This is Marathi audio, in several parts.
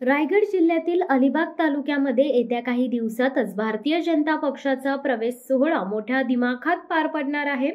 रायगड जिल्ह्यातील अलिबाग तालुक्यामध्ये येत्या काही दिवसातच भारतीय जनता पक्षाचा प्रवेश सोहळा मोठ्या दिमाखात पार पडणार आहे।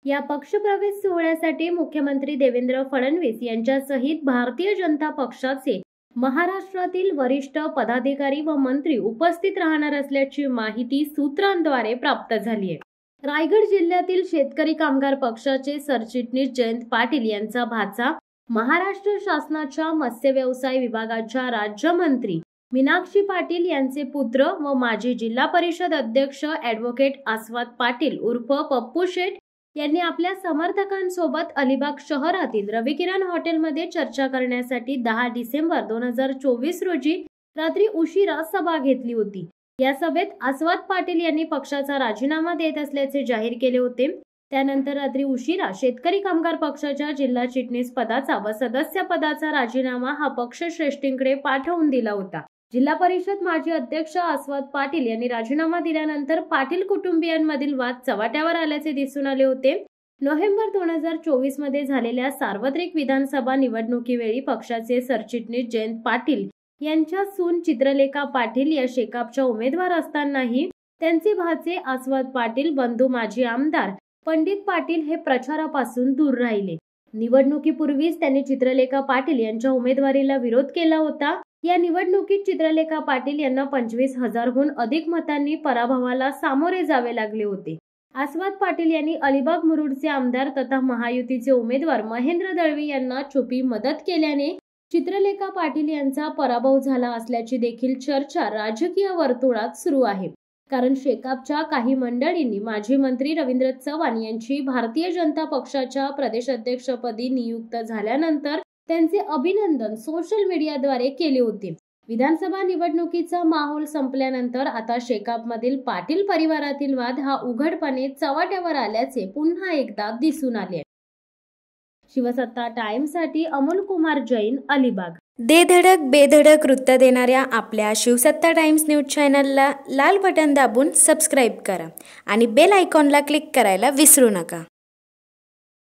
या पक्षप्रवेश सोहळ्यासाठी मुख्यमंत्री देवेंद्र फडणवीस यांच्यासहित भारतीय जनता पक्षाचे महाराष्ट्रातील वरिष्ठ पदाधिकारी व मंत्री उपस्थित राहणार असल्याची माहिती सूत्रांद्वारे प्राप्त झाली आहे। रायगड जिल्ह्यातील शेतकरी कामगार पक्षाचे सरचिटणीस जयंत पाटील यांचा भाचा, महाराष्ट्र शासनाच्या मत्स्य व्यवसाय विभागाच्या राज्यमंत्री मीनाक्षी पाटील यांचे पुत्र व माजी जिल्हा परिषद अध्यक्ष ॲडव्होकेट आस्वाद पाटील उर्फ पप्पू शेठ यांनी आपल्या समर्थकांसोबत अलिबाग शहरातील रविकिरण हॉटेलमध्ये चर्चा करण्यासाठी 10 डिसेंबर 2024 रोजी रात्री उशिरा सभा घेतली होती। या सभेत आस्वाद पाटील यांनी पक्षाचा राजीनामा देत असल्याचे जाहीर केले होते। त्यानंतर रात्री उशिरा शेतकरी कामगार पक्षाच्या जिल्हा चिटणीस पदाचा व सदस्य पदाचा राजीनामा हा पक्षश्रेष्ठींकडे पाठवून दिला होता। जिल्हा परिषद माजी अध्यक्ष आस्वाद पाटील यांनी राजीनामा दिल्यानंतर पाटील कुटुंबियांमधील वाद चव्हाट्यावर आल्याचे दिसून आले होते। नोव्हेंबर 2024 मध्ये झालेल्या सार्वत्रिक विधानसभा निवडणुकीवेळी पक्षाचे सरचिटणीस जयंत पाटील यांच्या सून चित्रलेखा पाटील या शेकापच्या उमेदवार असतानाही त्यांचे भाचे आस्वाद पाटील बंधू माजी आमदार पंडित पाटील हे प्रचारापासून दूर राहिले। निवडणुकीपूर्वीच त्यांनी चित्रलेखा पाटील यांच्या उमेदवारीला विरोध केला होता। या निवडणुकीत चित्रलेखा पाटील यांना 25,000हून अधिक मतांनी पराभवाला सामोरे जावे लागले होते। आस्वाद पाटील यांनी अलिबाग मुरुडचे आमदार तथा महायुतीचे उमेदवार महेंद्र दळवी यांना छुपी मदत केल्याने चित्रलेखा पाटील यांचा पराभव झाला असल्याची देखील चर्चा राजकीय वर्तुळात सुरू आहे। कारण शेकापच्या काही मंडळींनी माजी मंत्री रवींद्र चव्हाण यांची भारतीय जनता पक्षाच्या प्रदेशाध्यक्षपदी नियुक्त झाल्यानंतर त्यांचे अभिनंदन सोशल मीडियाद्वारे केले होते। विधानसभा निवडणुकीचा माहोल संपल्यानंतर आता शेकापमधील पाटील परिवारातील वाद हा उघडपणे चव्हाट्यावर आल्याचे पुन्हा एकदा दिसून आले। शिवसत्ता टाइम्ससाठी अमोल कुमार जैन, अलिबाग। दे धडक बेधडक वृत्त देणाऱ्या आपल्या शिवसत्ता टाइम्स न्यूज चॅनलला लाल बटन दाबून सबस्क्राईब करा आणि बेल आयकॉनला क्लिक करायला विसरू नका।